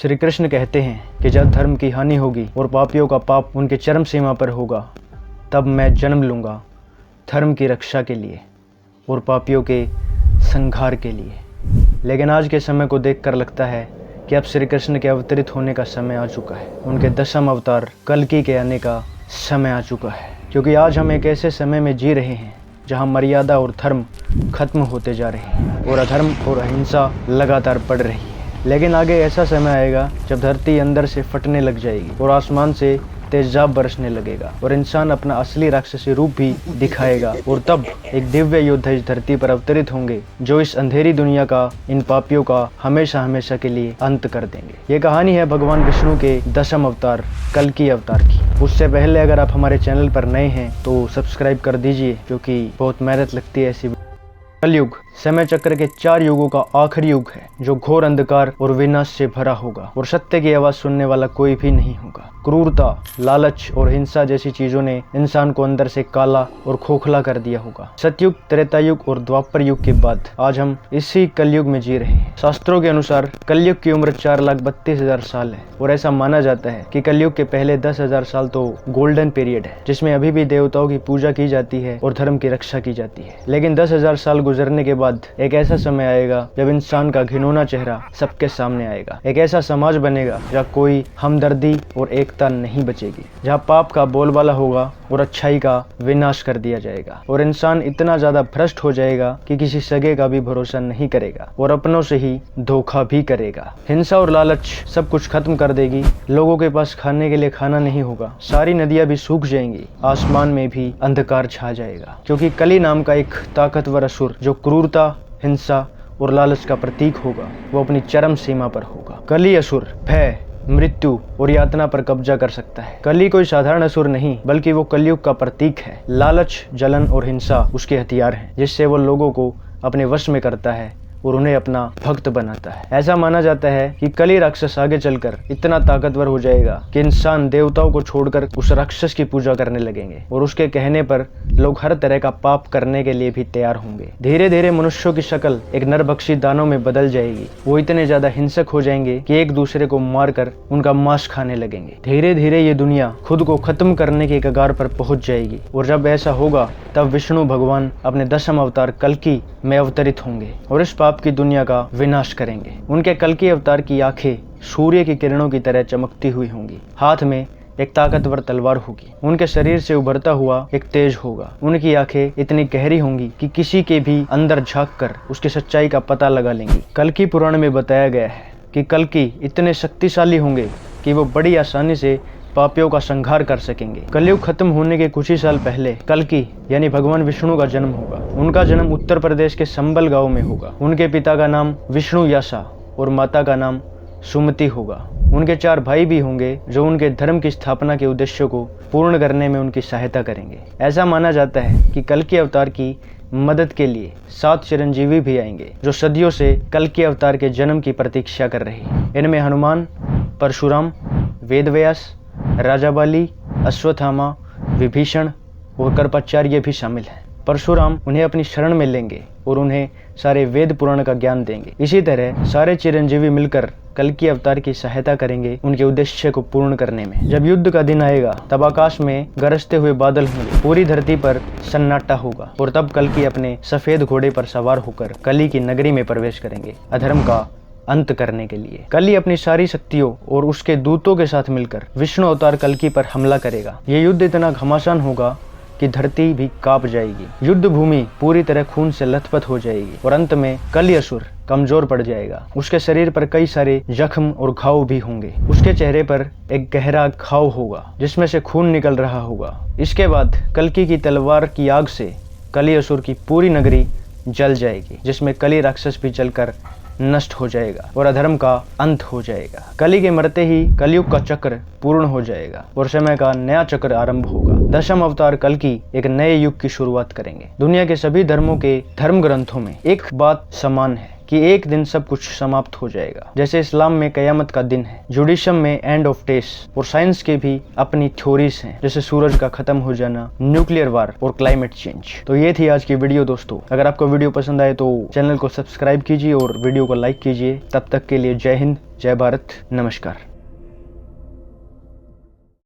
श्री कृष्ण कहते हैं कि जब धर्म की हानि होगी और पापियों का पाप उनके चरम सीमा पर होगा, तब मैं जन्म लूँगा धर्म की रक्षा के लिए और पापियों के संहार के लिए। लेकिन आज के समय को देखकर लगता है कि अब श्री कृष्ण के अवतरित होने का समय आ चुका है। उनके दशम अवतार कल्कि के आने का समय आ चुका है, क्योंकि आज हम एक ऐसे समय में जी रहे हैं जहां मर्यादा और धर्म खत्म होते जा रहे हैं और अधर्म और अहिंसा लगातार बढ़ रही है। लेकिन आगे ऐसा समय आएगा जब धरती अंदर से फटने लग जाएगी और आसमान से तेजाब बरसने लगेगा और इंसान अपना असली राक्षसी रूप भी दिखाएगा, और तब एक दिव्य योद्धा इस धरती पर अवतरित होंगे जो इस अंधेरी दुनिया का, इन पापियों का हमेशा हमेशा के लिए अंत कर देंगे। ये कहानी है भगवान विष्णु के दशम अवतार कल्कि अवतार की। उससे पहले अगर आप हमारे चैनल पर नए हैं तो सब्सक्राइब कर दीजिए, क्योंकि बहुत मेहनत लगती है ऐसी। कलयुग समय चक्र के 4 युगों का आखिरी युग है जो घोर अंधकार और विनाश से भरा होगा और सत्य की आवाज सुनने वाला कोई भी नहीं होगा। क्रूरता, लालच और हिंसा जैसी चीजों ने इंसान को अंदर से काला और खोखला कर दिया होगा। सतयुग, त्रेता युग और द्वापर युग के बाद आज हम इसी कलयुग में जी रहे हैं। शास्त्रों के अनुसार कलयुग की उम्र 4,32,000 साल है और ऐसा माना जाता है कि कलयुग के पहले 10,000 साल तो गोल्डन पीरियड है, जिसमें अभी भी देवताओं की पूजा की जाती है और धर्म की रक्षा की जाती है। लेकिन 10,000 साल गुजरने के बाद एक ऐसा समय आएगा जब इंसान का घिनौना चेहरा सबके सामने आएगा। एक ऐसा समाज बनेगा जहाँ कोई हमदर्दी और एकता नहीं बचेगी, जहाँ पाप का बोलबाला होगा और अच्छाई का विनाश कर दिया जाएगा और इंसान इतना ज्यादा भ्रष्ट हो जाएगा कि किसी सगे का भी भरोसा नहीं करेगा और अपनों से ही धोखा भी करेगा। हिंसा और लालच सब कुछ खत्म कर देगी। लोगों के पास खाने के लिए खाना नहीं होगा, सारी नदियां भी सूख जाएंगी, आसमान में भी अंधकार छा जाएगा, क्योंकि कली नाम का एक ताकतवर असुर जो क्रूरता, हिंसा और लालच का प्रतीक होगा, वो अपनी चरम सीमा पर होगा। कली असुर भय, मृत्यु और यातना पर कब्जा कर सकता है। कली कोई साधारण असुर नहीं, बल्कि वो कलयुग का प्रतीक है। लालच, जलन और हिंसा उसके हथियार हैं, जिससे वो लोगों को अपने वश में करता है और उन्हें अपना भक्त बनाता है। ऐसा माना जाता है कि कली राक्षस आगे चलकर इतना ताकतवर हो जाएगा कि इंसान देवताओं को छोड़कर उस राक्षस की पूजा करने लगेंगे और उसके कहने पर लोग हर तरह का पाप करने के लिए भी तैयार होंगे। धीरे धीरे मनुष्यों की शक्ल एक नरभक्षी दानव में बदल जाएगी। वो इतने ज्यादा हिंसक हो जाएंगे कि एक दूसरे को मारकर उनका मांस खाने लगेंगे। धीरे धीरे ये दुनिया खुद को खत्म करने के कगार पर पहुंच जाएगी और जब ऐसा होगा तब विष्णु भगवान अपने दशम अवतार कल्कि में अवतरित होंगे और इस पाप की दुनिया का विनाश करेंगे। उनके कल्कि अवतार की आंखें सूर्य की किरणों की तरह चमकती हुई होंगी। हाथ में एक ताकतवर तलवार होगी। उनके शरीर से उभरता हुआ एक तेज होगा। उनकी आंखें इतनी गहरी होंगी कि किसी के भी अंदर झांककर उसकी सच्चाई का पता लगा लेंगी। कल्कि पुराण में बताया गया है कि कल्कि इतने शक्तिशाली होंगे कि वो बड़ी आसानी से पापियों का संहार कर सकेंगे। कलयुग खत्म होने के कुछ ही साल पहले कल्कि यानी भगवान विष्णु का जन्म होगा। उनका जन्म उत्तर प्रदेश के संबल गांव में होगा। उनके पिता का नाम विष्णु यासा और माता का नाम सुमति होगा। उनके 4 भाई भी होंगे जो उनके धर्म की स्थापना के उद्देश्यों को पूर्ण करने में उनकी सहायता करेंगे। ऐसा माना जाता है कि कल्कि अवतार की मदद के लिए 7 चिरंजीवी भी आएंगे जो सदियों से कल्कि अवतार के जन्म की प्रतीक्षा कर रहे हैं। इनमें हनुमान, परशुराम, वेदव्यास, राजा बाली, अश्वत्थामा, विभीषण और कृपाचार्य भी शामिल हैं। परशुराम उन्हें अपनी शरण में लेंगे और उन्हें सारे वेद पुराण का ज्ञान देंगे। इसी तरह सारे चिरंजीवी मिलकर कल्कि अवतार की सहायता करेंगे उनके उद्देश्य को पूर्ण करने में। जब युद्ध का दिन आएगा तब आकाश में गरजते हुए बादल होंगे, पूरी धरती पर सन्नाटा होगा और तब कल्कि अपने सफेद घोड़े पर सवार होकर कली की नगरी में प्रवेश करेंगे अधर्म का अंत करने के लिए। कली अपनी सारी शक्तियों और उसके दूतों के साथ मिलकर विष्णु अवतार कल्कि पर हमला करेगा। ये युद्ध इतना घमासान होगा कि धरती भी कांप जाएगी। युद्ध भूमि पूरी तरह खून से लथपथ हो जाएगी और अंत में कली असुर कमजोर पड़ जाएगा। उसके शरीर पर कई सारे जख्म और घाव भी होंगे। उसके चेहरे पर एक गहरा घाव होगा जिसमें से खून निकल रहा होगा। इसके बाद कल्कि की तलवार की आग से कली असुर की पूरी नगरी जल जाएगी, जिसमें कली राक्षस भी जलकर नष्ट हो जाएगा और अधर्म का अंत हो जाएगा। कली के मरते ही कलयुग का चक्र पूर्ण हो जाएगा और समय का नया चक्र आरंभ होगा। दशम अवतार कल्कि एक नए युग की शुरुआत करेंगे। दुनिया के सभी धर्मों के धर्म ग्रंथों में एक बात समान है कि एक दिन सब कुछ समाप्त हो जाएगा। जैसे इस्लाम में कयामत का दिन है, जुडिशम में एंड ऑफ डेज, और साइंस के भी अपनी थ्योरीज हैं, जैसे सूरज का खत्म हो जाना, न्यूक्लियर वार और क्लाइमेट चेंज। तो ये थी आज की वीडियो दोस्तों। अगर आपको वीडियो पसंद आए तो चैनल को सब्सक्राइब कीजिए और वीडियो को लाइक कीजिए। तब तक के लिए जय हिंद, जय भारत, नमस्कार।